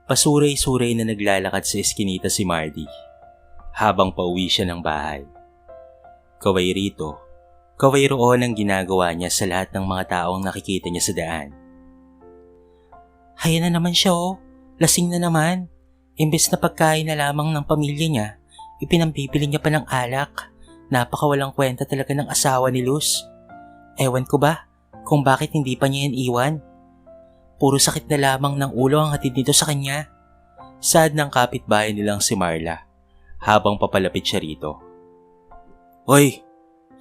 Pasuray-suray na naglalakad sa eskinita si Marty habang pauwi siya ng bahay. Kaway rito, kaway roon ang ginagawa niya sa lahat ng mga taong nakikita niya sa daan. Haya na naman siya lasing na naman. Imbes na pagkain na lamang ng pamilya niya, ipinambibili niya pa ng alak. Napakawalang kwenta talaga ng asawa ni Luz. Ewan ko ba kung bakit hindi pa niya yan iwan. Puro sakit na lamang ng ulo ang hatid nito sa kanya. Sad ng kapitbahay nilang si Marla habang papalapit siya rito. Hoy,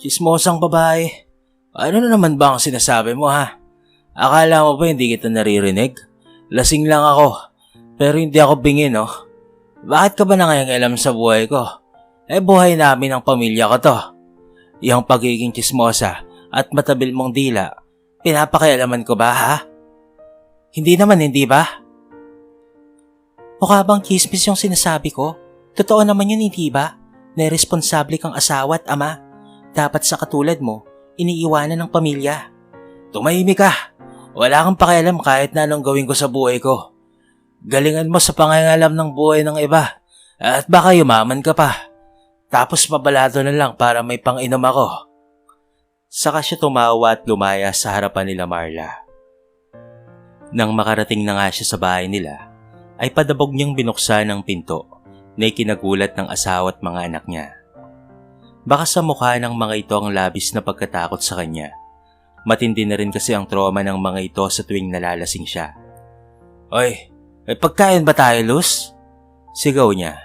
chismosang babae. Ano na naman ba ang sinasabi mo ha? Akala mo ba hindi kita naririnig? Lasing lang ako, pero hindi ako bingi no? Bakit ka ba nangangalam sa buhay ko? Buhay namin ng pamilya ko to. Yung pagiging chismosa at matabil mong dila, pinapakialaman ko ba ha? Hindi naman, hindi ba? Mukha bang chismis yung sinasabi ko? Totoo naman yun, hindi ba? Na responsable kang asawa at ama. Dapat sa katulad mo, iniiwanan ng pamilya. Tumahimik ka. Wala kang pakialam kahit na anong gawin ko sa buhay ko. Galingan mo sa pangangalam ng buhay ng iba at baka yumaman ka pa. Tapos pabalado na lang para may pang-inom ako. Saka siya tumawa at lumaya sa harapan nila Marla. Nang makarating na nga siya sa bahay nila, ay padabog niyang binuksan ang pinto na ikinagulat ng asawa at mga anak niya. Baka sa mukha ng mga ito ang labis na pagkatakot sa kanya. Matindi na rin kasi ang trauma ng mga ito sa tuwing nalalasing siya. Oy, may pagkain ba tayo, Luz? Sigaw niya,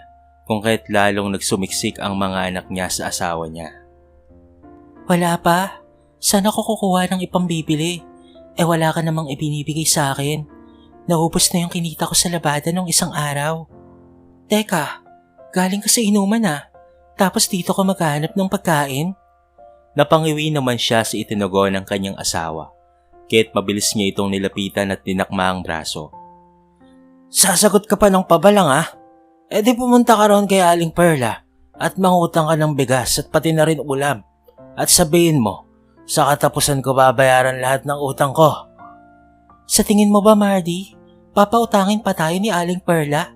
kung kaya't lalong nagsumiksik ang mga anak niya sa asawa niya. Wala pa. Saan ako kukuha ng ipambibili? Wala ka namang ibinibigay sa akin. Naubos na yung kinita ko sa labada nung isang araw. Teka, galing ka sa inuman tapos dito ka maghahanap ng pagkain? Napangiwi naman siya sa itinogo ng kanyang asawa, kaya't mabilis niya itong nilapitan at dinakma ang braso. Sasagot ka pa ng pabalang di pumunta ka roon kay Aling Perla at mangutang ka ng bigas at pati na rin ulam at sabihin mo, sa katapusan ko babayaran lahat ng utang ko. Sa tingin mo ba, Marty, papautangin pa tayo ni Aling Perla?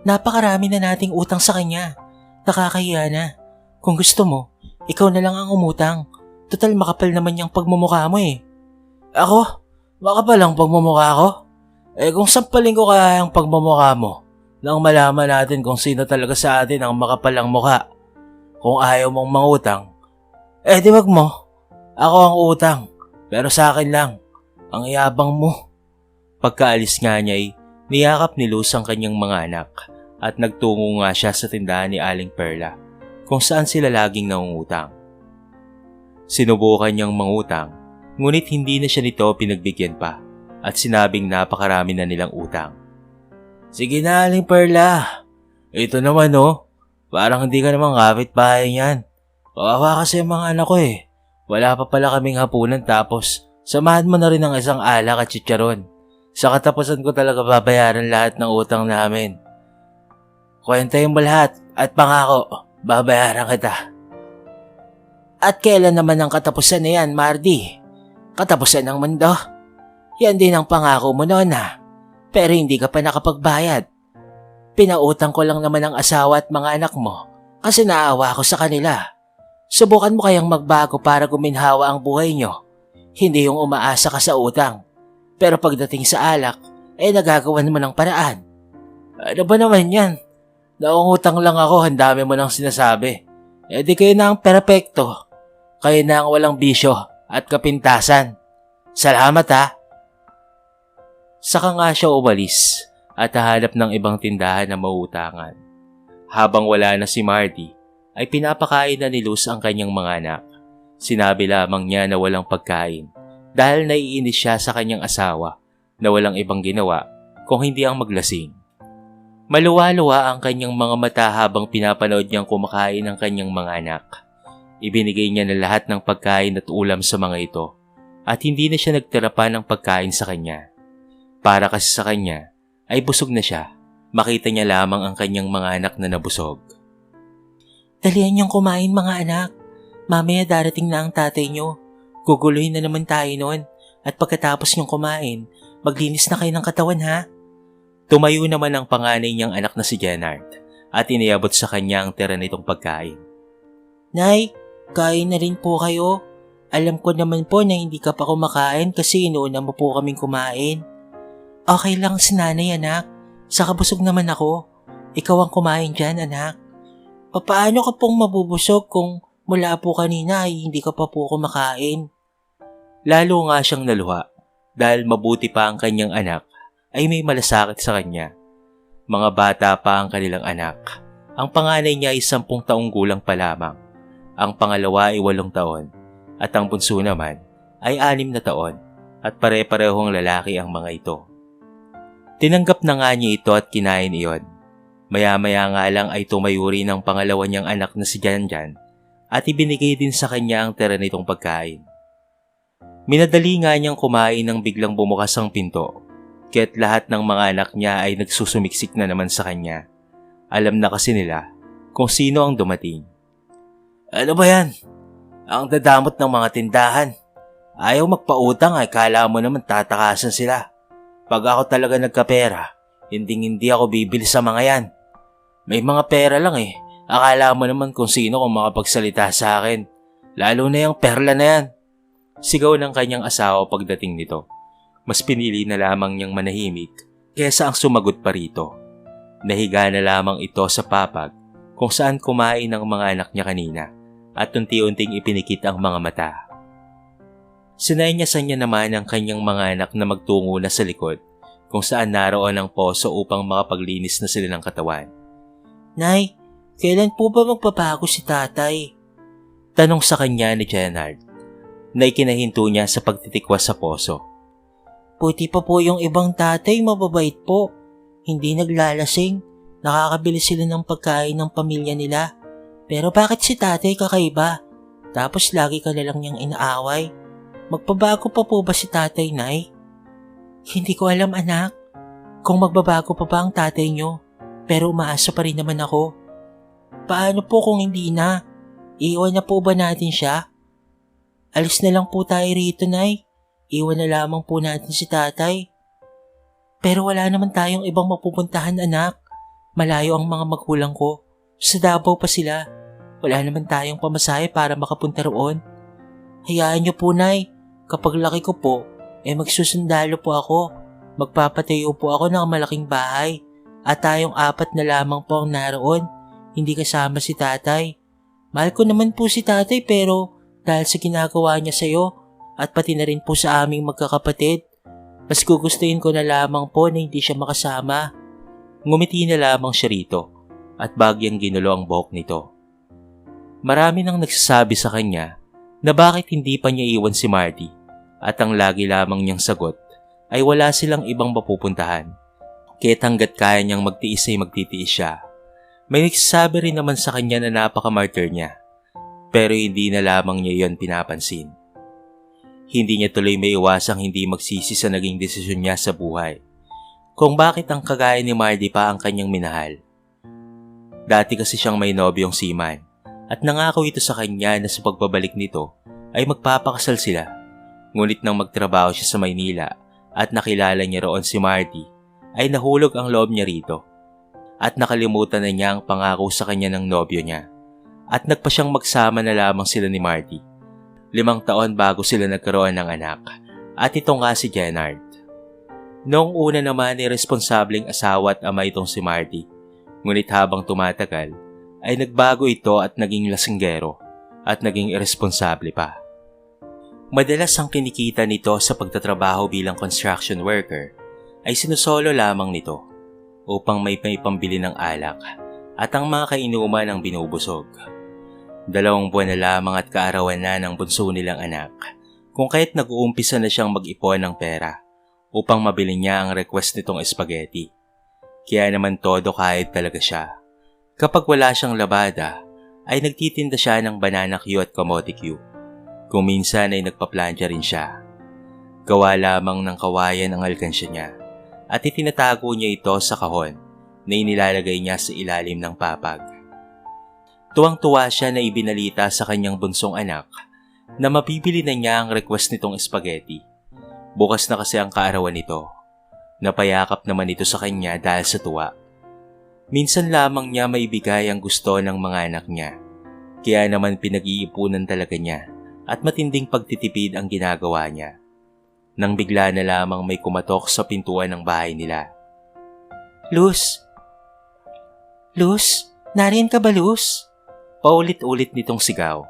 Napakarami na nating utang sa kanya. Nakakahiya na. Kung gusto mo, ikaw na lang ang umutang. Total makapal naman yung pagmumukha mo Ako? Makapal ang pagmumukha ko? Kung sampalin ko kaya ang pagmumukha mo, nang malaman natin kung sino talaga sa atin ang makapal ang mukha. Kung ayaw mong mangutang, di wag mo. Ako ang utang, pero sa akin lang. Ang yabang mo. Pagkaalis nga niya niyakap ni Luz ang kanyang mga anak at nagtungo nga siya sa tindahan ni Aling Perla kung saan sila laging nangungutang. Sinubukan niyang mangutang, ngunit hindi na siya nito pinagbigyan pa at sinabing napakarami na nilang utang. Sige na, Aling Perla. Ito naman parang hindi ka namang kapitbahay niyan. Kawawa kasi ang mga anak ko Wala pa pala kaming hapunan tapos samahan mo na rin ng isang alak at chicharon. Sa katapusan ko talaga babayaran lahat ng utang namin. Kwentahin mo lahat at pangako, babayaran kita. At kailan naman ang katapusan na yan, Marty? Katapusan ng mundo? Yan din ang pangako mo noon Pero hindi ka pa nakapagbayad. Pinautang ko lang naman ang asawa at mga anak mo kasi naawa ko sa kanila. Subukan mo kayang magbago para guminhawa ang buhay nyo. Hindi yung umaasa ka sa utang. Pero pagdating sa alak, nagagawan mo ng paraan. Ano ba naman yan? Naungutang lang ako, ang dami mo nang sinasabi. Di kayo na ang perpekto. Kayo na ang walang bisyo at kapintasan. Salamat Saka nga siya umalis at hahanap ng ibang tindahan na mauutangan. Habang wala na si Marty, ay pinapakain na ni Luz ang kanyang mga anak. Sinabi lamang niya na walang pagkain dahil naiinis siya sa kanyang asawa na walang ibang ginawa kung hindi ang maglasing. Maluwa-luwa ang kanyang mga mata habang pinapanood niyang kumakain ang kanyang mga anak. Ibinigay niya na lahat ng pagkain at ulam sa mga ito at hindi na siya nagtira pa ng pagkain sa kanya. Para kasi sa kanya ay busog na siya. Makita niya lamang ang kanyang mga anak na nabusog. Dalihan niyong kumain mga anak. Mamaya darating na ang tatay niyo. Guguluhin na naman tayo noon. At pagkatapos niyong kumain, maglinis na kayo ng katawan Tumayo naman ang panganay niyang anak na si Jenard at iniabot sa kanya ang tira nitong pagkain. Nay, kain na rin po kayo. Alam ko naman po na hindi ka pa kumakain kasi inuuna mo po kaming kumain. Okay lang si nanay anak, saka busog naman ako. Ikaw ang kumain dyan anak. Papaano ka pong mabubusog kung mula po kanina ay hindi ka pa po kumakain? Lalo nga siyang naluha dahil mabuti pa ang kanyang anak ay may malasakit sa kanya. Mga bata pa ang kanilang anak. Ang panganay niya ay 10 taong gulang pa lamang. Ang pangalawa ay 8 taon. At ang bunso naman ay 6 na taon at pare-parehong lalaki ang mga ito. Tinanggap na nga niya ito at kinain iyon. Maya-maya nga lang ay tumayo rin ang pangalawa niyang anak na si Janjan at ibinigay din sa kanya ang tira nitong pagkain. Minadali nga niyang kumain nang biglang bumukas ang pinto. Kaya't lahat ng mga anak niya ay nagsusumiksik na naman sa kanya. Alam na kasi nila kung sino ang dumating. Ano ba yan? Ang dadamot ng mga tindahan. Ayaw magpautang ay kala mo naman tatakasan sila. Pag ako talaga nagkapera, hindi ako bibili sa mga yan. May mga pera lang eh. Akala mo naman kung sino kung makapagsalita sa akin. Lalo na yung perla na yan. Sigaw ng kanyang asawa pagdating nito. Mas pinili na lamang niyang manahimik kesa ang sumagot pa rito. Nahiga na lamang ito sa papag kung saan kumain ng mga anak niya kanina at unti-unting ipinikit ang mga mata. Sinenyasan niya naman ang kanyang mga anak na magtungo na sa likod kung saan naroon ang poso upang makapaglinis na sila ng katawan. Nay, kailan po ba magbabago si tatay? Tanong sa kanya ni Jenard na ikinahinto niya sa pagtitikwas sa poso. Puti pa po yung ibang tatay, mababait po. Hindi naglalasing. Nakakabili sila ng pagkain ng pamilya nila. Pero bakit si tatay kakaiba? Tapos lagi ka na lang niyang inaaway. Magbabago pa po ba si tatay, Nay? Hindi ko alam anak. Kung magbabago pa ba ang tatay niyo. Pero umaasa pa rin naman ako. Paano po kung hindi na? Iwan na po ba natin siya? Alis na lang po tayo rito, Nay. Iwan na lamang po natin si tatay. Pero wala naman tayong ibang mapupuntahan anak. Malayo ang mga magulang ko. Sa Davao pa sila. Wala naman tayong pamasahe para makapunta roon. Hayaan niyo po, Nay. Kapag laki ko po, magsusundalo po ako. Magpapatayo po ako ng malaking bahay. At tayong 4 na lamang po ang naroon. Hindi kasama si tatay. Mahal ko naman po si tatay pero dahil sa ginagawa niya sa'yo, at pati na rin po sa aming magkakapatid, mas gugustuhin ko na lamang po na hindi siya makasama. Ngumiti na lamang siya rito at bagyang ginulo ang buhok nito. Marami nang nagsasabi sa kanya na bakit hindi pa niya iwan si Marty at ang lagi lamang niyang sagot ay wala silang ibang mapupuntahan. Kaya't hanggat kaya niyang magtiis ay magtitiis siya. May nagsasabi rin naman sa kanya na napaka-martyr niya pero hindi na lamang niya yon pinapansin. Hindi niya tuloy may iwasang hindi magsisi sa naging desisyon niya sa buhay. Kung bakit ang kagaya ni Marty pa ang kanyang minahal. Dati kasi siyang may nobyong seaman at nangako ito sa kanya na sa pagbabalik nito ay magpapakasal sila. Ngunit nang magtrabaho siya sa Maynila at nakilala niya roon si Marty ay nahulog ang loob niya rito. At nakalimutan na niya ang pangako sa kanya ng nobyo niya. At nagpa siyang magsama na lamang sila ni Marty. 5 taon bago sila nagkaroon ng anak at ito nga si Jenard. Noong una naman ay responsableng asawa at ama itong si Marty. Ngunit habang tumatagal ay nagbago ito at naging lasinggero at naging irresponsable pa. Madalas ang kinikita nito sa pagtatrabaho bilang construction worker ay sinusolo lamang nito upang may pambili ng alak at ang mga kainuman ang binubusog. 2 buwan na lamang at kaarawan na ng bunso nilang anak kung kaya't nag-uumpisa na siyang mag-ipon ng pera upang mabili niya ang request nitong spaghetti. Kaya naman todo kahit talaga siya. Kapag wala siyang labada ay nagtitinda siya ng banana Q at kamote Q. Kung minsan ay nagpaplantya rin siya. Gawa lamang ng kawayan ang alkansya niya at itinatago niya ito sa kahon na inilalagay niya sa ilalim ng papag. Tuwang-tuwa siya na ibinalita sa kanyang bunsong anak na mabibili na niya ang request nitong spaghetti. Bukas na kasi ang kaarawan nito. Napayakap naman ito sa kanya dahil sa tuwa. Minsan lamang niya maibigay ang gusto ng mga anak niya. Kaya naman pinag-iipunan talaga niya at matinding pagtitipid ang ginagawa niya. Nang bigla na lamang may kumatok sa pintuan ng bahay nila. Luz! Luz? Nariyan ka ba, Luz? Paulit-ulit nitong sigaw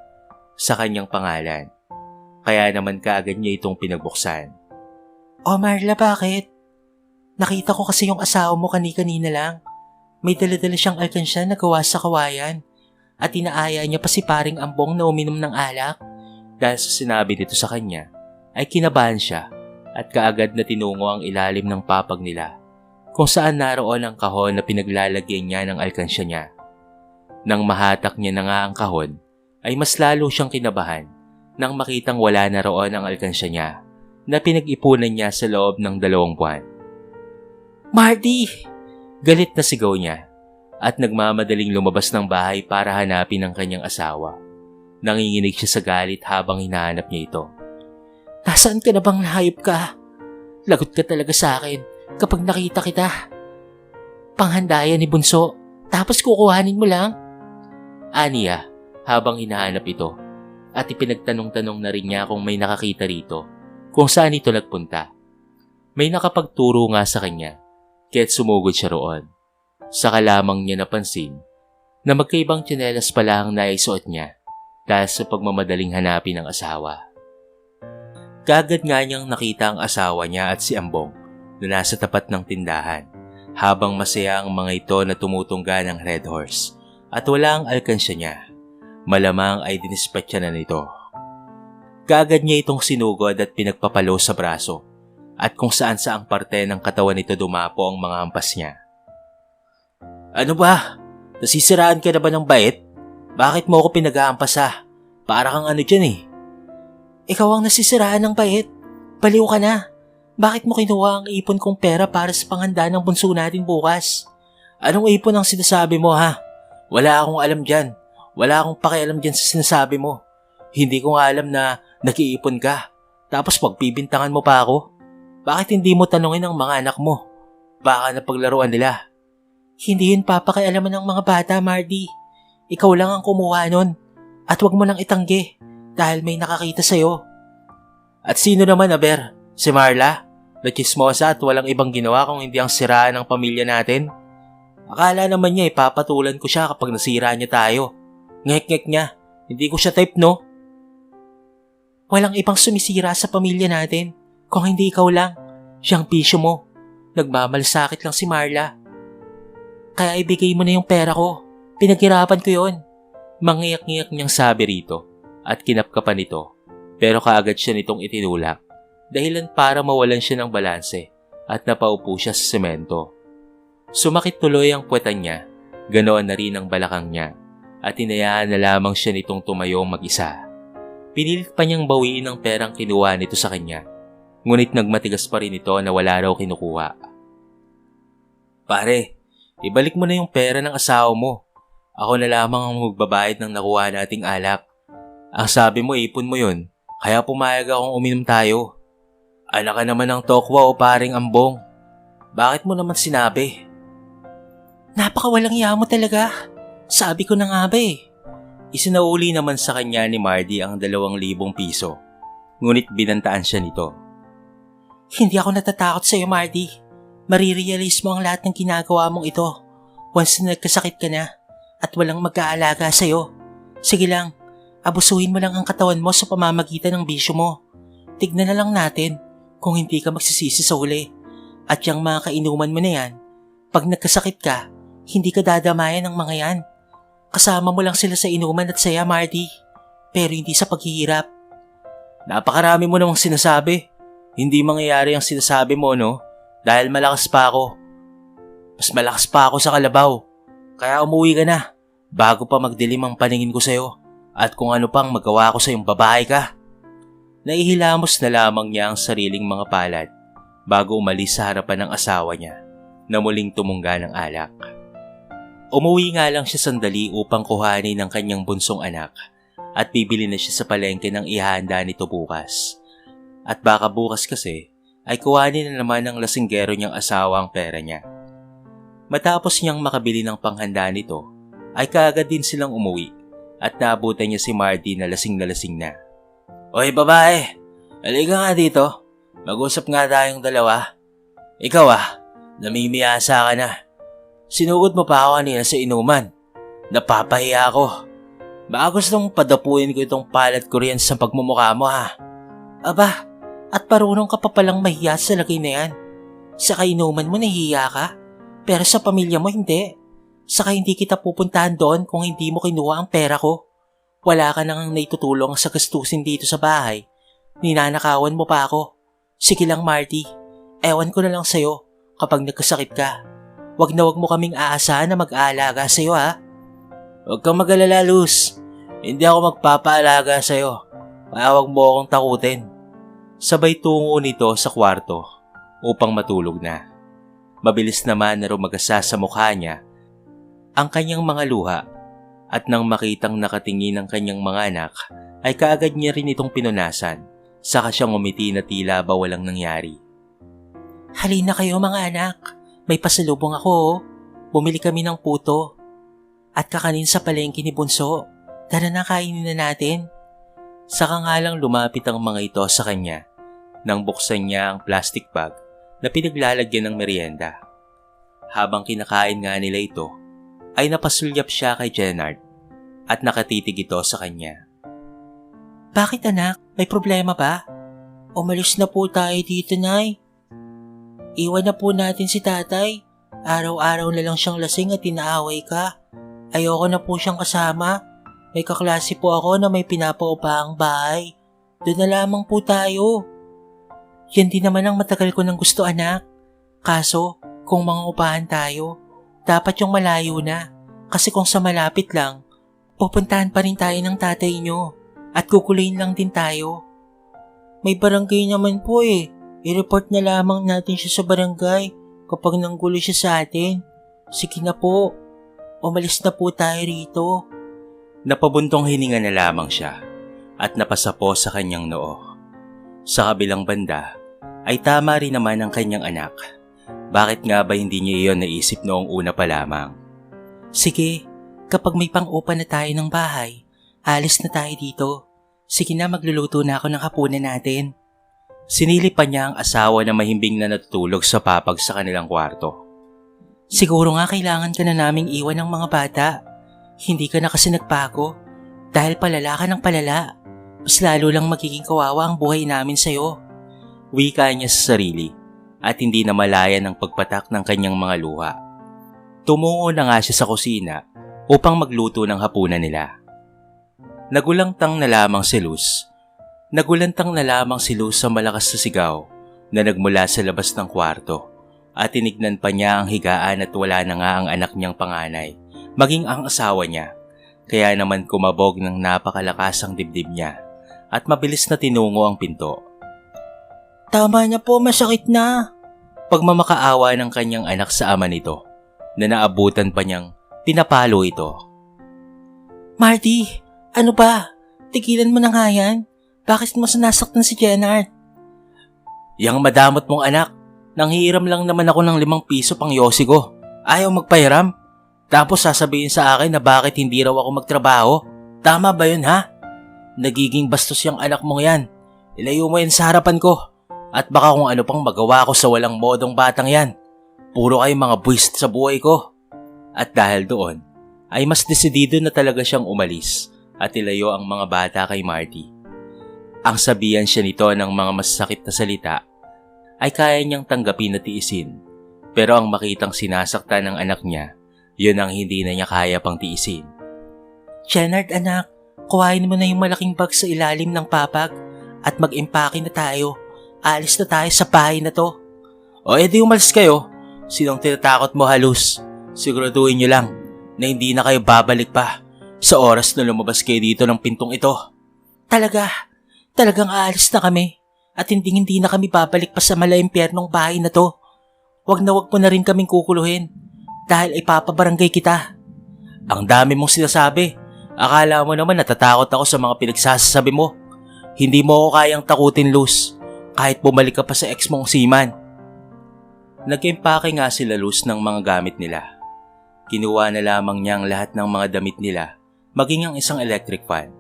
sa kanyang pangalan. Kaya naman kaagad niya itong pinagbuksan. Oh Marla, bakit? Nakita ko kasi yung asawa mo kani-kanina lang. May dala-dala siyang alkansya na gawa sa kawayan at inaaya niya pa si paring Ambong na uminom ng alak. Dahil sa sinabi nito sa kanya, ay kinabahan siya at kaagad na tinungo ang ilalim ng papag nila kung saan naroon ang kahon na pinaglalagyan niya ng alkansya niya. Nang mahatak niya na nga ang kahon, ay mas lalo siyang kinabahan nang makitang wala na roon ang alkansya niya na pinag-ipunan niya sa loob ng 2 buwan. Marty! Galit na sigaw niya at nagmamadaling lumabas ng bahay para hanapin ang kanyang asawa. Nanginginig siya sa galit habang hinahanap niya ito. Nasaan ka na bang hayop ka? Lagot ka talaga sa akin kapag nakita kita. Panghandayan ni Bunso, tapos kukuhanin mo lang? Aniya habang hinahanap ito at ipinagtanong-tanong na rin niya kung may nakakita rito kung saan ito nagpunta. May nakapagturo nga sa kanya kaya't sumugod siya roon. Saka lamang niya napansin na magkaibang tsinelas pala ang naisuot niya dahil sa pagmamadaling hanapin ng asawa. Kaagad nga niyang nakita ang asawa niya at si Ambong na nasa tapat ng tindahan habang masaya ang mga ito na tumutungga ng Red Horse at wala ang alkansya niya. Malamang ay dinispatcha na nito. Kaagad niya itong sinugod at pinagpapalo sa braso at kung saan saang parte ng katawan nito dumapo ang mga hampas niya. Ano ba? Nasisiraan ka na ba ng bait? Bakit mo ako pinag-aampas ha? Para kang ano dyan eh. Ikaw ang nasisiraan ng bait. Baliw ka na. Bakit mo kinuha ang ipon kong pera para sa panghanda ng bunso natin bukas? Anong ipon ang sinasabi mo ha? Wala akong alam dyan. Wala akong pakialam dyan sa sinasabi mo. Hindi ko nga alam na nag-iipon ka. Tapos pagpibintangan mo pa ako. Bakit hindi mo tanungin ang mga anak mo? Baka napaglaruan nila. Hindi yun papakialaman ng mga bata, Marty. Ikaw lang ang kumuha nun. At wag mo nang itanggi dahil may nakakita sa'yo. At sino naman, Aber? Si Marla? Na chismosa at walang ibang ginawa kung hindi ang siraan ng pamilya natin? Akala naman niya ipapatulan ko siya kapag nasira niya tayo. Ngek-ngek niya. Hindi ko siya type, no? Walang ibang sumisira sa pamilya natin. Kung hindi ikaw lang, siyang bisyo mo. Nagmamalasakit lang si Marla. Kaya ibigay mo na yung pera ko. Pinaghirapan ko yon. Mangiyak-ngiyak niyang sabi rito at kinapkapan nito. Pero kaagad siya nitong itinulak. Dahilan para mawalan siya ng balanse at napaupo siya sa semento. Sumakit tuloy ang puwetan niya. Ganoon na rin ang balakang niya. At hinayaan na lamang siya nitong tumayo mag-isa. Pinilit pa niyang bawiin ang perang kinuha nito sa kanya. Ngunit nagmatigas pa rin ito na wala raw kinukuha. Pare, ibalik mo na yung pera ng asawa mo. Ako na lamang ang magbabayad ng nakuha nating alak. Ang sabi mo, ipon mo yun. Kaya pumayag akong uminom tayo. Anak ka naman ng tokwa o paring Ambong. Bakit mo naman sinabi? Napakawalang iya mo talaga. Sabi ko na nga ba eh. Isinauli naman sa kanya ni Marty ang 2,000 piso. Ngunit binantaan siya nito. Hindi ako natatakot sa iyo, Marty. Marirealize mo ang lahat ng ginagawa mong ito once na nagkasakit ka na at walang mag-aalaga sa iyo. Sige lang, abusuhin mo lang ang katawan mo sa pamamagitan ng bisyo mo. Tignan na lang natin kung hindi ka magsisisi sa huli. At yung mga kainuman mo na yan, pag nagkasakit ka, hindi ka dadamayan ng mga yan. Kasama mo lang sila sa inuman at saya, Marty. Pero hindi sa paghihirap. Napakarami mo namang sinasabi. Hindi mangyayari ang sinasabi mo, no? Dahil malakas pa ako. Mas malakas pa ako sa kalabaw. Kaya umuwi ka na, bago pa magdilim ang paningin ko sa'yo. At kung ano pang magawa ko sa'yong babae ka. Naihilamos na lamang niya ang sariling mga palad bago umalis sa harapan ng asawa niya na muling tumungga ng alak. Umuwi nga lang siya sandali upang kuhanin ng kanyang bunsong anak at bibili na siya sa palengke ng ihahanda nito bukas. At baka bukas kasi ay kuhanin na naman ng lasinggero niyang asawa ang pera niya. Matapos niyang makabili ng panghanda nito, ay kaagad din silang umuwi at naabutan niya si Marty na lasing na. "Oy babae, halika nga dito. Mag-usap nga tayong dalawa. Ikaw namimiyasa ka na. Sinugod mo pa ako kanina sa inuman. Napapahiya ako. Baka gustong padapuin ko itong palat ko riyan sa pagmumukha mo ha." "Aba, at parunong ka pa palang mahiya sa lagay na yan. Sa kainuman mo nahihiya ka, pero sa pamilya mo hindi. Saka hindi kita pupuntahan doon kung hindi mo kinuha ang pera ko. Wala ka nang naitutulong sa gastusin dito sa bahay. Ninanakawan mo pa ako. Sige lang Marty, ewan ko na lang sa'yo kapag nagkasakit ka. Wag na wag mo kaming aasahan na mag-aalaga sa'yo ha." "Huwag kang mag-alala, Luz. Hindi ako magpapaalaga sa'yo. Kaya wag mo akong takutin." Sabay tungo nito sa kwarto upang matulog na. Mabilis naman na rumagasa sa mukha niya ang kanyang mga luha at nang makitang nakatingin ang kanyang mga anak ay kaagad niya rin itong pinunasan, saka siyang umiti na tila ba walang nangyari. "Halina kayo mga anak, may pasalubong ako oh. Bumili kami ng puto at kakanin sa palengke ni Bunso. Tara na, kainin na natin." Saka nga lang lumapit ang mga ito sa kanya nang buksan niya ang plastic bag na pinaglalagyan ng merienda. Habang kinakain nga nila ito, ay napasulyap siya kay Jenard at nakatitig ito sa kanya. "Bakit anak? May problema ba?" "Umalis na po tayo dito, Nay. Iwan na po natin si tatay. Araw-araw na lang siyang lasing at inaaway ka. Ayoko na po siyang kasama. May kaklase po ako na may pinapaupahang bahay. Doon na lamang po tayo." "Yan din naman ang matagal ko nang gusto anak. Kaso, kung mangungupahan tayo, dapat yung malayo na. Kasi kung sa malapit lang, pupuntahan pa rin tayo ng tatay nyo at kukuliin lang din tayo." "May barangay naman po eh. I-report na lamang natin siya sa barangay kapag nanggulo siya sa atin. Sige na po, umalis na po tayo rito." Napabuntong hininga na lamang siya at napasapo sa kanyang noo. Sa kabilang banda ay tama rin naman ang kanyang anak. Bakit nga ba hindi niya iyon naisip noong una pa lamang? "Sige, kapag may pang-upa na tayo ng bahay, alis na tayo dito. Sige na, magluluto na ako ng hapunan natin." Sinilip pa niya ang asawa na mahimbing na natutulog sa papag sa kanilang kwarto. "Siguro nga kailangan ka na naming iwan ng mga bata. Hindi ka na kasi nagbago. Dahil palala ka ng palala. Mas lalo lang magiging kawawa ang buhay namin sa'yo." Wika niya sa sarili at hindi na malaya ng pagpatak ng kanyang mga luha. Tumungo na nga siya sa kusina upang magluto ng hapunan nila. Nagulantang na lamang si Luz sa malakas na sigaw na nagmula sa labas ng kwarto at tinignan pa niya ang higaan at wala na nga ang anak niyang panganay, maging ang asawa niya. Kaya naman kumabog ng napakalakas ang dibdib niya at mabilis na tinungo ang pinto. "Tama na po, masakit na." Pagmamakaawa ng kanyang anak sa ama nito na naabutan pa niyang pinapalo ito. "Marty, ano ba? Tigilan mo na nga yan. Bakit mo sinasaktan si Jenard?" "Yang madamot mong anak, nanghihiram lang naman ako ng 5 piso pang yosi ko. Ayaw magpahiram. Tapos sasabihin sa akin na bakit hindi raw ako magtrabaho. Tama ba yun ha? Nagiging bastos yung anak mong yan. Ilayo mo yan sa harapan ko. At baka kung ano pang magawa ko sa walang modong batang yan. Puro kayo mga buwist sa buhay ko." At dahil doon, ay mas desidido na talaga siyang umalis at ilayo ang mga bata kay Marty. Ang sabihan siya nito ng mga masasakit na salita ay kaya niyang tanggapin at tiisin. Pero ang makitang sinasaktan ng anak niya, yun ang hindi na niya kaya pang tiisin. "Jenard anak, kuhain mo na yung malaking bag sa ilalim ng papag at mag-impake na tayo. Alis na tayo sa bahay na to." "O edi umalis kayo. Sinong tinatakot mo halos? Siguraduhin niyo lang na hindi na kayo babalik pa sa oras na lumabas kayo dito ng pintong ito." Talagang aalis na kami at hindi na kami babalik pa sa malaimpyernong bahay na to. Wag na wag mo na rin kaming kukuluhin dahil ipapabarangay kita." "Ang dami mong sinasabi. Akala mo naman natatakot ako sa mga pinagsasabi mo. Hindi mo ako kayang takutin, Luz. kahit bumalik ka pa sa ex mong seaman. Nag-impake nga sila Luz ng mga gamit nila. Kinuha na lamang niya ang lahat ng mga damit nila, maging ang isang electric fan.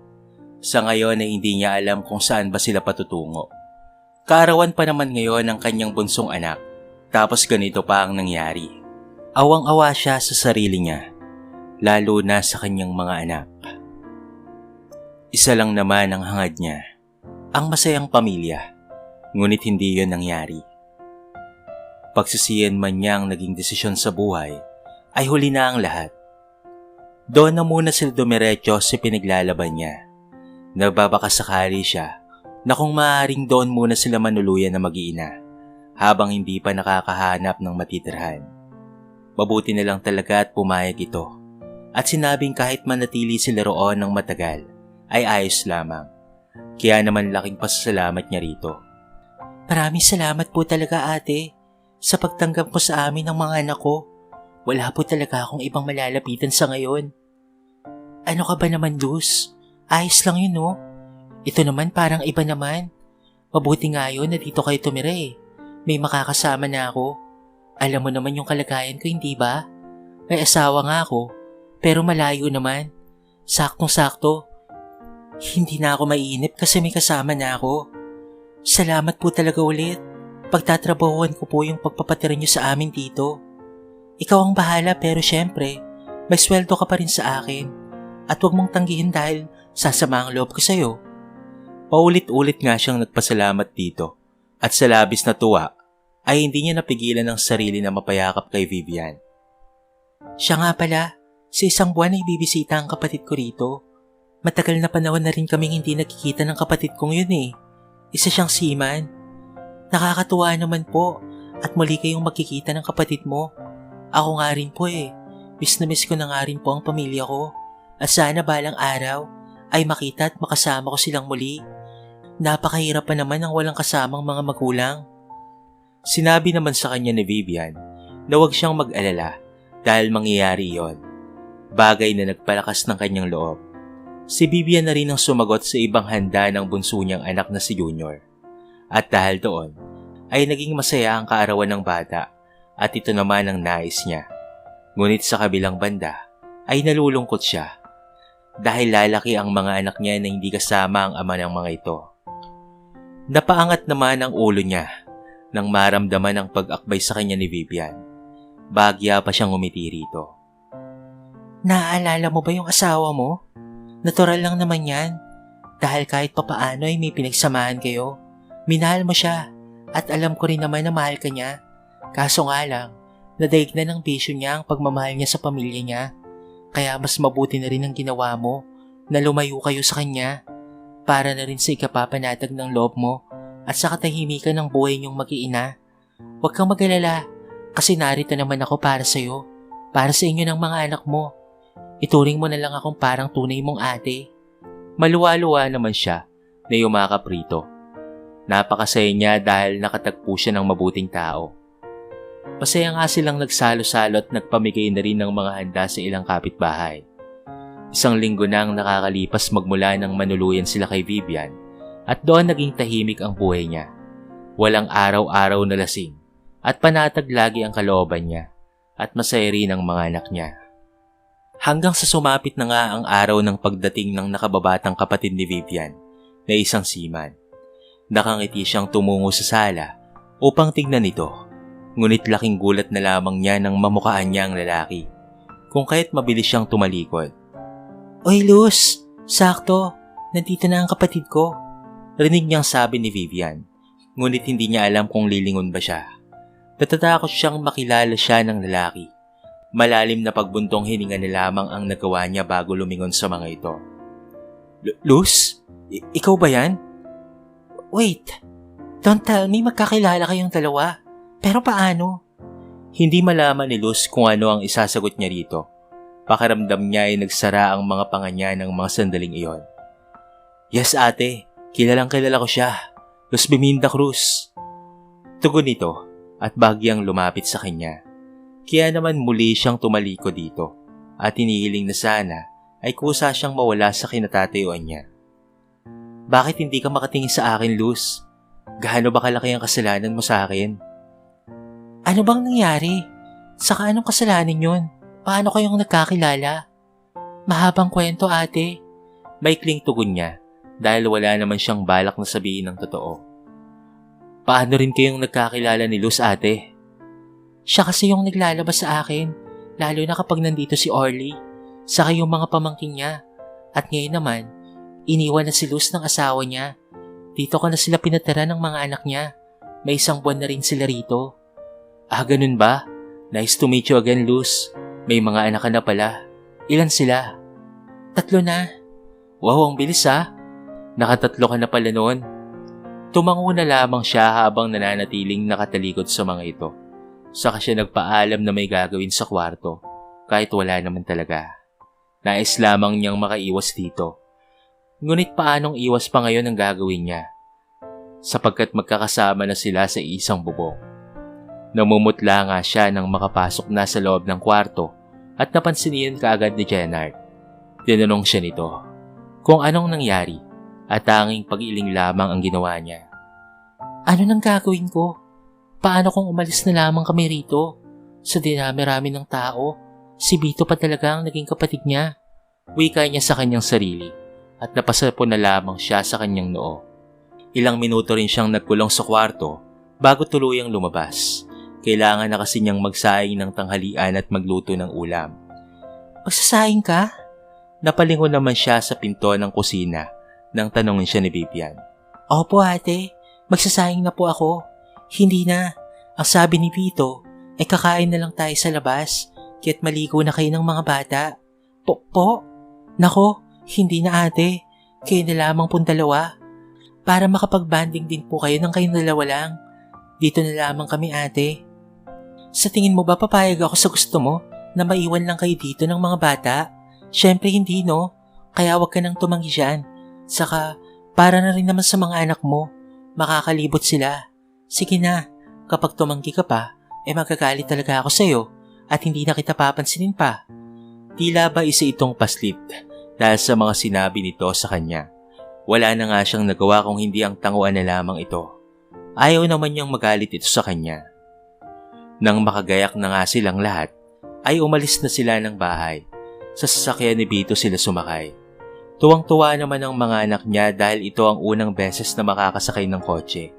Sa ngayon ay hindi niya alam kung saan ba sila patutungo. Kaarawan pa naman ngayon ang kanyang bunsong anak, tapos ganito pa ang nangyari. Awang-awa siya sa sarili niya, lalo na sa kanyang mga anak. Isa lang naman ang hangad niya, ang masayang pamilya, ngunit hindi yon nangyari. Pagsisiyan man niya ang naging desisyon sa buhay, ay huli na ang lahat. Doon na muna sila dumiretso sa pinaglalaban niya. Nagbabakasakali siya na kung maaaring doon muna sila manuluyan na mag-iina habang hindi pa nakakahanap ng matitirhan. Mabuti na lang talaga at pumayag ito at sinabing kahit manatili sila roon ng matagal ay ayos lamang. Kaya naman laking pasasalamat niya rito. Maraming salamat po talaga ate sa pagtanggap ko sa amin ng mga anak ko. Wala po talaga akong ibang malalapitan sa ngayon. Ano ka ba naman, Luz? Ayos lang yun, no? Ito naman parang iba naman. Mabuti nga yun na dito kayo tumira eh. May makakasama na ako. Alam mo naman yung kalagayan ko, hindi ba? May asawa nga ako, pero malayo naman. Saktong-sakto. Hindi na ako maiinip kasi may kasama na ako. Salamat po talaga ulit. Pagtatrabahuan ko po yung pagpapatira niyo sa amin dito. Ikaw ang bahala pero syempre, may sweldo ka pa rin sa akin. At huwag mong tanggihin dahil sasama ang loob ko sa'yo. Paulit-ulit nga siyang nagpasalamat dito at sa labis na tuwa ay hindi niya napigilan ang sarili na mapayakap kay Vivian. Siya nga pala, sa isang buwan ay bibisita ang kapatid ko rito. Matagal na panahon na rin kaming hindi nakikita ng kapatid kong yun eh. Isa siyang seaman. Nakakatuwa naman po at muli kayong magkikita ng kapatid mo. Ako nga rin po eh. Miss na miss ko na nga rin po ang pamilya ko. At sana balang araw ay makita at makasama ko silang muli. Napakahirap pa naman ang walang kasamang mga magulang. Sinabi naman sa kanya ni Vivian na huwag siyang mag-alala dahil mangyayari yon. Bagay na nagpalakas ng kanyang loob. Si Vivian na rin ang sumagot sa ibang handa ng bunso niyang anak na si Junior. At dahil doon, ay naging masaya ang kaarawan ng bata at ito naman ang nais niya. Ngunit sa kabilang banda, ay nalulungkot siya dahil lalaki ang mga anak niya na hindi kasama ang ama ng mga ito. Napaangat naman ang ulo niya nang maramdaman ang pag-akbay sa kanya ni Vivian. Bagya pa siyang umiti rito. Naaalala mo ba yung asawa mo? Natural lang naman yan. Dahil kahit papaano ay may pinagsamahan kayo. Minahal mo siya at alam ko rin naman na mahal ka niya. Kaso nga lang, nadaig na ng bisyo niya ang pagmamahal niya sa pamilya niya. Kaya mas mabuti na rin ang ginawa mo na lumayo kayo sa kanya para na rin sa ikapapanatag ng loob mo at sa katahimikan ng buhay niyong mag-iina. Huwag kang mag-alala kasi narito naman ako para sa'yo, para sa inyo ng mga anak mo. Ituring mo na lang akong parang tunay mong ate. Maluwa-luwa naman siya na yumakap rito. Napakasaya niya dahil nakatagpo siya ng mabuting tao. Masaya nga silang nagsalo-salo at nagpamigay na rin ng mga handa sa ilang kapitbahay. Isang linggo nang nakakalipas magmula nang manuluyan sila kay Vivian at doon naging tahimik ang buhay niya. Walang araw-araw na lasing at panatag lagi ang kalooban niya at masaya rin ang mga anak niya. Hanggang sa sumapit na nga ang araw ng pagdating ng nakababatang kapatid ni Vivian na isang seaman. Nakangiti siyang tumungo sa sala upang tignan ito. Ngunit laking gulat na lamang niya nang mamukhaan niya ang lalaki. Kung kaya't mabilis siyang tumalikod. Oy Luz, sakto, nandito na ang kapatid ko. Rinig niyang sabi ni Vivian. Ngunit hindi niya alam kung lilingon ba siya. Natatakot siyang makilala siya ng lalaki. Malalim na pagbuntong hininga na lamang ang nagawa niya bago lumingon sa mga ito. Luz? Ikaw ba yan? Wait, don't tell me magkakilala kayong dalawa. Pero paano? Hindi malaman ni Luz kung ano ang isasagot niya rito. Pakiramdam niya ay nagsara ang mga panga niya ng mga sandaling iyon. Yes ate, kilalang kilala ko siya. Luz Biminda Cruz. Tugon nito at bagyang lumapit sa kanya. Kaya naman muli siyang tumaliko dito at hinihiling na sana ay kusa siyang mawala sa kinatatayuan niya. Bakit hindi ka makatingin sa akin, Luz? Gaano ba kalaki ang kasalanan mo sa akin? Ano bang nangyari? Saka anong kasalanan yun? Paano kayong nagkakilala? Mahabang kwento, ate. Maikling tugon niya dahil wala naman siyang balak na sabihin ng totoo. Paano rin kayong nagkakilala ni Luz, ate? Siya kasi yung naglalabas sa akin, lalo na kapag nandito si Orly, saka yung mga pamangkin niya. At ngayon naman, iniwan na si Luz ng asawa niya. Dito ko na sila pinatira ng mga anak niya. May 1 buwan na rin sila rito. Ah, ganun ba? Nice to meet you again, Luz. May mga anak ka na pala. Ilan sila? 3 na. Wow, ang bilis ah. Nakatatlo ka na pala noon. Tumango na lamang siya habang nananatiling nakatalikod sa mga ito. Saka siya nagpaalam na may gagawin sa kwarto, kahit wala naman talaga. Nais lamang niyang makaiwas dito. Ngunit paanong iwas pa ngayon ang gagawin niya? Sapagkat magkakasama na sila sa isang bubong. Namumutla nga siya nang makapasok na sa loob ng kwarto at napansin niyan kaagad ni Jenard. Tinanong siya nito kung anong nangyari at tanging pag-iling lamang ang ginawa niya. Ano nang gagawin ko? Paano kung umalis na lamang kami rito? Sa dinami-rami ng tao, si Vito pa talaga ang naging kapatid niya. Wika niya sa kanyang sarili at napasapo na lamang siya sa kanyang noo. Ilang minuto rin siyang nagkulong sa kwarto bago tuluyang lumabas. Kailangan na kasi niyang magsaing ng tanghalian at magluto ng ulam. Magsasaing ka? Napalingon naman siya sa pinto ng kusina nang tanongin siya ni Vivian. Opo ate, magsasaing na po ako. Hindi na. Ang sabi ni Vito ay kakain na lang tayo sa labas kaya't maligo na kayo ng mga bata. Po? Nako, hindi na ate. Kayo na lamang pong 2. Para makapag-banding din po kayo ng kayong 2 lang. Dito na lamang kami ate. Sa tingin mo ba papayag ako sa gusto mo na maiwan lang kayo dito ng mga bata? Syempre hindi no. Kaya wag ka nang tumanggi dyan. Saka para na rin naman sa mga anak mo. Makakalibot sila. Sige na, kapag tumanggi ka pa, magagalit talaga ako sa'yo at hindi na kita papansinin pa. Tila ba isa itong paslit dahil sa mga sinabi nito sa kanya. Wala na nga siyang nagawa kung hindi ang tanguan na lamang ito. Ayaw naman niyang magalit ito sa kanya. Nang makagayak na nga silang lahat, ay umalis na sila ng bahay. Sa sasakyan ni Vito sila sumakay. Tuwang-tuwa naman ang mga anak niya dahil ito ang unang beses na makakasakay ng kotse.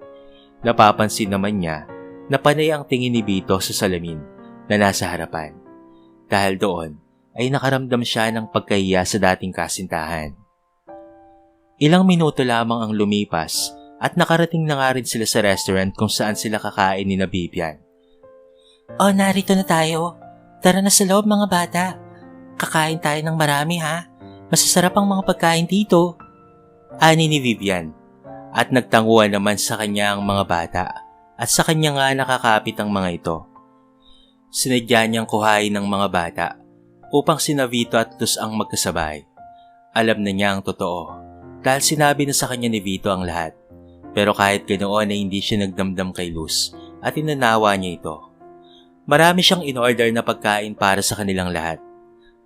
Napapansin naman niya na panay ang tingin ni Vito sa salamin na nasa harapan. Dahil doon ay nakaramdam siya ng pagkahiya sa dating kasintahan. Ilang minuto lamang ang lumipas at nakarating na nga rin sila sa restaurant kung saan sila kakain ni Vivian. Oh, narito na tayo. Tara na sa loob mga bata. Kakain tayo ng marami ha. Masasarap ang mga pagkain dito. Ani ni Vivian. At nagtanguan naman sa kanya ang mga bata at sa kanya nga nakakapit ang mga ito. Sinadya niyang kuhain ng mga bata upang sina Vito at Luz ang magkasabay. Alam na niya ang totoo dahil sinabi na sa kanya ni Vito ang lahat. Pero kahit ganoon ay hindi siya nagdamdam kay Luz at inanawa niya ito. Marami siyang in-order na pagkain para sa kanilang lahat.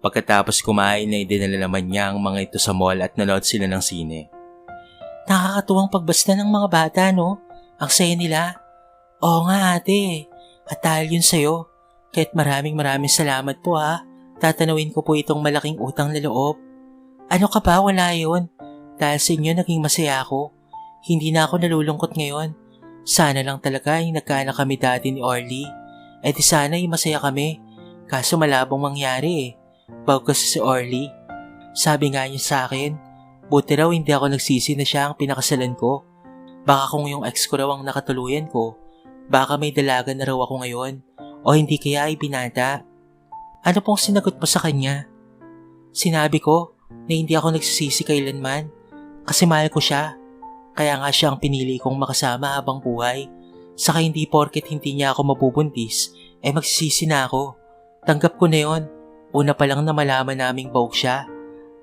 Pagkatapos kumain na idinala naman niya ang mga ito sa mall at nanood sila ng sine. Nakakatuwang pagbasta ng mga bata, no? Ang saya nila. Oo nga ate, at dahil yun sa'yo. Kahit maraming salamat po ha. Tatanawin ko po itong malaking utang na loob. Ano ka ba? Wala yun. Dahil sa inyo naging masaya ako. Hindi na ako nalulungkot ngayon. Sana lang talaga yung nagkaanak kami dati ni Orly. Di sana yung masaya kami. Kaso malabong mangyari Bago kasi si Orly. Sabi nga niya sa akin, buti raw hindi ako nagsisi na siya ang pinakasalan ko. Baka kung yung ex ko raw ang nakatuluyan ko, baka may dalaga na raw ako ngayon o hindi kaya ay binata. Ano pong sinagot mo sa kanya? Sinabi ko na hindi ako nagsisisi kailanman kasi mahal ko siya. Kaya nga siya ang pinili kong makasama habang buhay. Saka hindi porket hindi niya ako mabubuntis, magsisisi na ako. Tanggap ko na yon. Una pa lang na malaman naming bawg siya.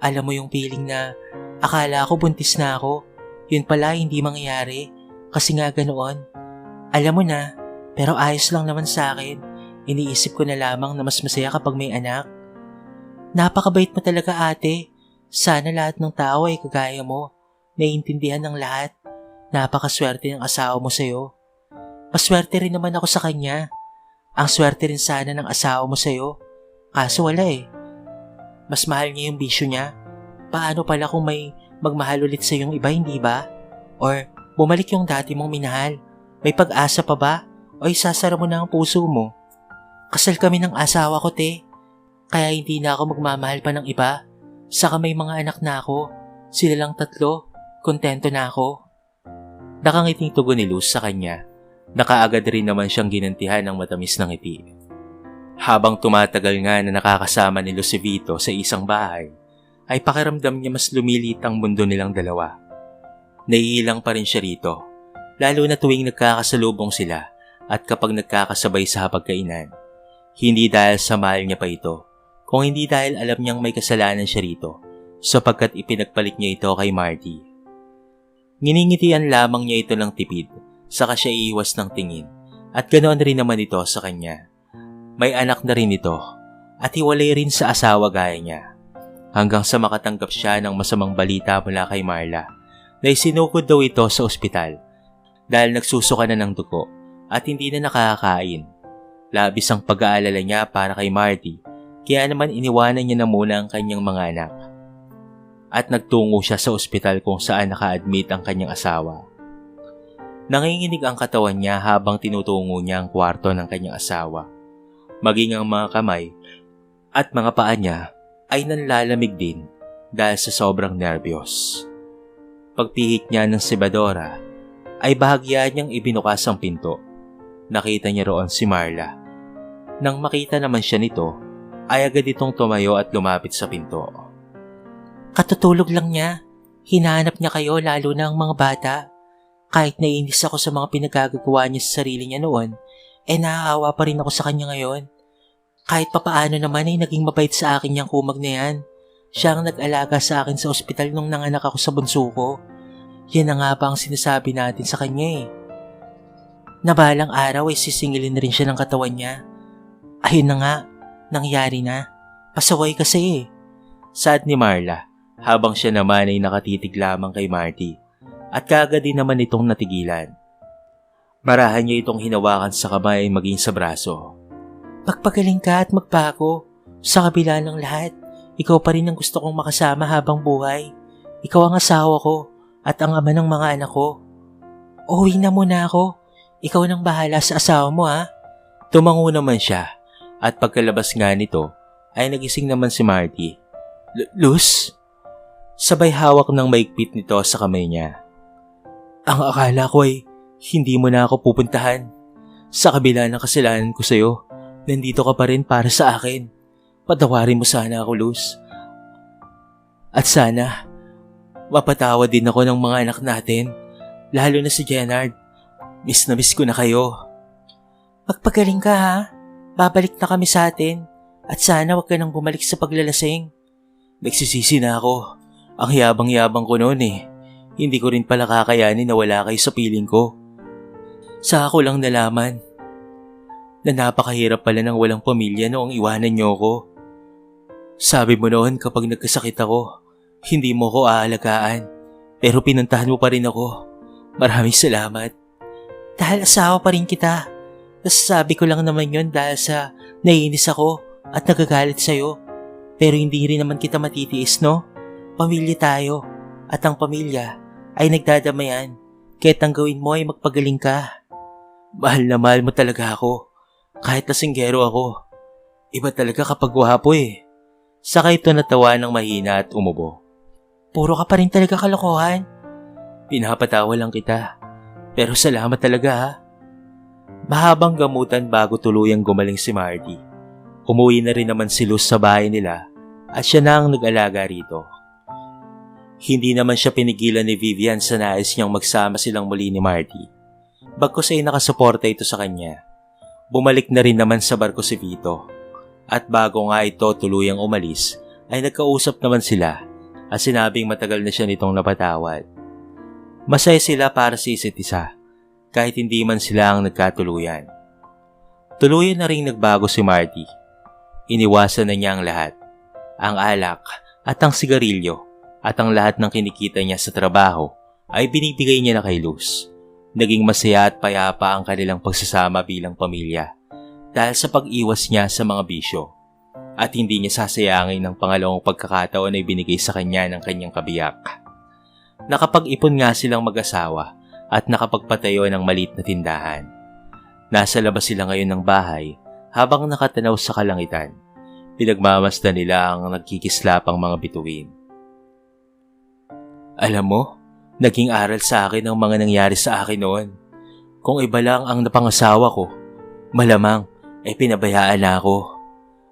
Alam mo yung feeling na akala ko buntis na ako. Yun pala hindi mangyayari kasi nga ganoon. Alam mo na, pero ayos lang naman sa akin. Iniisip ko na lamang na mas masaya kapag may anak. Napakabait mo talaga ate. Sana lahat ng tao ay kagaya mo. Naiintindihan ng lahat. Napakaswerte ng asawa mo sa'yo. Maswerte rin naman ako sa kanya. Ang swerte rin sana ng asawa mo sa'yo. Kaso wala eh. Mas mahal niya yung bisyo niya. Paano pala kung may magmahal ulit sa yung iba, hindi ba? Or bumalik yung dati mong minahal? May pag-asa pa ba? O isasara mo na ang puso mo? Kasal kami ng asawa ko, te. Kaya hindi na ako magmamahal pa ng iba. Saka may mga anak na ako. Sila lang 3. Kontento na ako. Nakangiting tugon ni Luz sa kanya. Nakaagad rin naman siyang ginantihan ng matamis na ngiti. Habang tumatagal nga na nakakasama ni Luz si Vito sa isang bahay, ay pakiramdam niya mas lumilit ang mundo nilang dalawa. Naiilang pa rin siya rito, lalo na tuwing nagkakasalubong sila at kapag nagkakasabay sa hapagkainan. Hindi dahil sa mahal niya pa ito, kung hindi dahil alam niyang may kasalanan siya rito sapagkat ipinagpalit niya ito kay Marty. Nginingitian lamang niya ito ng tipid, saka siya iiwas ng tingin, at ganoon rin naman ito sa kanya. May anak na rin ito, at hiwalay rin sa asawa gaya niya. Hanggang sa makatanggap siya ng masamang balita mula kay Marla, na isinukod daw ito sa ospital, dahil nagsusuka na ng dugo, at hindi na nakakain. Labis ang pag-aalala niya para kay Marty, kaya naman iniwanan niya na muna ang kanyang mga anak. At nagtungo siya sa ospital kung saan naka-admit ang kanyang asawa. Nanginginig ang katawan niya habang tinutungo niya ang kwarto ng kanyang asawa. Maging ang mga kamay at mga paa niya ay nanlalamig din dahil sa sobrang nervyos. Pagpihit niya ng sebadora ay bahagya niyang ibinukas ang pinto. Nakita niya roon si Marla. Nang makita naman siya nito, ay agad itong tumayo at lumapit sa pinto. Katutulog lang niya. Hinahanap niya kayo lalo na ang mga bata. Kahit naiinis ako sa mga pinagagagawa niya sa sarili niya noon, naaawa pa rin ako sa kanya ngayon. Kahit papaano naman ay naging mabait sa akin yung kumag na yan. Siya ang nag-alaga sa akin sa ospital nung nanganak ako sa bunso ko. Yan na nga ba ang sinasabi natin sa kanya eh. Nabalang araw ay sisingilin na rin siya ng katawan niya. Ayun na nga, nangyari na. Pasaway kasi eh. Saad ni Marla, habang siya naman ay nakatitig lamang kay Marty, at kaagad din naman itong natigilan. Marahan niya itong hinawakan sa kamay maging sa braso. Magpagaling ka at magbago. Sa kabila ng lahat, ikaw pa rin ang gusto kong makasama habang buhay. Ikaw ang asawa ko at ang ama ng mga anak ko. Uwi na muna ako. Ikaw nang bahala sa asawa mo ha. Tumango naman siya at pagkalabas nga nito ay nagising naman si Marty. Luz? Sabay hawak ng maigpit nito sa kamay niya. Ang akala ko ay hindi mo na ako pupuntahan. Sa kabila ng kasalanan ko sa'yo, nandito ka pa rin para sa akin. Patawarin mo sana ako, Luz. At sana, mapatawad din ako ng mga anak natin, lalo na si Jenard. Miss na miss ko na kayo. Magpagaling ka ha. Babalik na kami sa atin. At sana wag ka nang bumalik sa paglalasing. Nagsisisi na ako. Ang yabang-yabang ko noon eh. Hindi ko rin pala kakayanin na wala kayo sa piling ko. Sa ako lang nalaman na napakahirap pala ng walang pamilya noong iwanan niyo ko. Sabi mo noon kapag nagkasakit ako, hindi mo ko aalagaan. Pero pinuntahan mo pa rin ako. Maraming salamat. Dahil asawa pa rin kita. Nasasabi ko lang naman yun dahil sa naiinis ako at nagagalit sa'yo. Pero hindi rin naman kita matitiis, no? Pamilya tayo. At ang pamilya ay nagdadamayan. Kahit ang gawin mo ay magpagaling ka. Mahal na mahal mo talaga ako. Kahit lasinggero ako. Iba talaga kapag gwapo eh. Saka ito natawa ng mahina at umubo. Puro ka pa rin talaga kalokohan. Pinapatawa lang kita. Pero salamat talaga ha. Mahabang gamutan bago tuluyang gumaling si Marty. Umuwi na rin naman si Luz sa bahay nila at siya na ang nag-alaga rito. Hindi naman siya pinigilan ni Vivian sa nais niyang magsama silang muli ni Marty. Bagkus ay nakasuporta ito sa kanya. Bumalik na rin naman sa barko si Vito. At bago nga ito tuluyang umalis, ay nagkausap naman sila at sinabing matagal na siya nitong napatawad. Masaya sila para sa isa't isa, kahit hindi man sila ang nagkatuluyan. Tuluyan na rin nagbago si Marty. Iniwasan na niya ang lahat. Ang alak at ang sigarilyo at ang lahat ng kinikita niya sa trabaho ay binibigay niya na kay Luz. Naging masaya at payapa ang kanilang pagsasama bilang pamilya dahil sa pag-iwas niya sa mga bisyo at hindi niya sasayangin ng pangalawang pagkakataon na ibinigay sa kanya ng kanyang kabiyak. Nakapag-ipon nga silang mag-asawa at nakapagpatayo ng maliit na tindahan. Nasa labas sila ngayon ng bahay habang nakatanaw sa kalangitan. Pinagmamasdan nila ang nagkikislapang mga bituin. Alam mo, naging aral sa akin ang mga nangyari sa akin noon. Kung iba lang ang napangasawa ko, malamang ay pinabayaan na ako.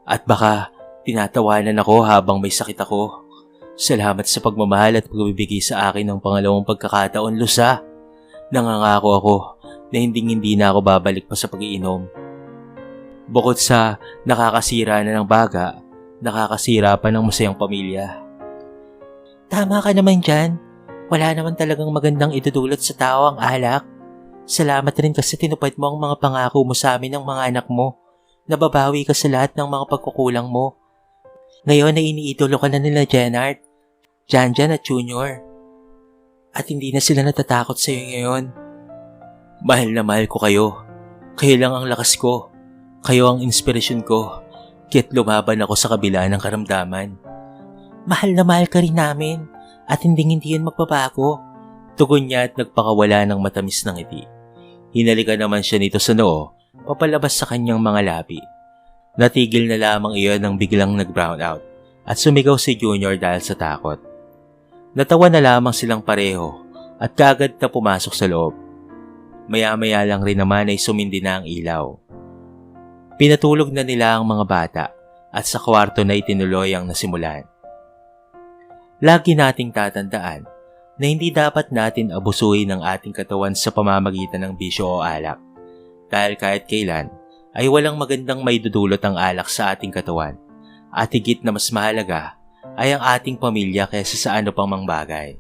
At baka tinatawanan ako habang may sakit ako. Salamat sa pagmamahal at pagbibigay sa akin ng pangalawang pagkakataon, Lusa. Nangangako ako na hindi na ako babalik pa sa pag-iinom. Bukod sa nakakasira na ng baga, nakakasira pa ng masayang pamilya. Tama ka naman dyan. Wala naman talagang magandang idudulot sa tao ang alak. Salamat rin kasi tinupad mo ang mga pangako mo sa amin ng mga anak mo. Nababawi ka sa lahat ng mga pagkukulang mo. Ngayon ay iniidolo ka na nila Jenard, Janjan at Junior. At hindi na sila natatakot sa iyo ngayon. Mahal na mahal ko kayo. Kayo lang ang lakas ko. Kayo ang inspirasyon ko. Kaya't lumaban ako sa kabila ng karamdaman. Mahal na mahal ka rin namin at hindi yun magbabago. Tugon niya at nagpakawala ng matamis ng ngiti. Hinalikan naman siya nito sa noo, papalabas sa kanyang mga labi. Natigil na lamang iyon nang biglang nag-brown out at sumigaw si Junior dahil sa takot. Natawa na lamang silang pareho at kagad na pumasok sa loob. Maya-maya lang rin naman ay sumindi na ang ilaw. Pinatulog na nila ang mga bata at sa kwarto na itinuloy ang nasimulan. Lagi nating tatandaan na hindi dapat natin abusuhin ang ating katawan sa pamamagitan ng bisyo o alak. Dahil kahit kailan ay walang magandang maidudulot ang alak sa ating katawan at higit na mas mahalaga ay ang ating pamilya kaysa sa ano pang mang bagay.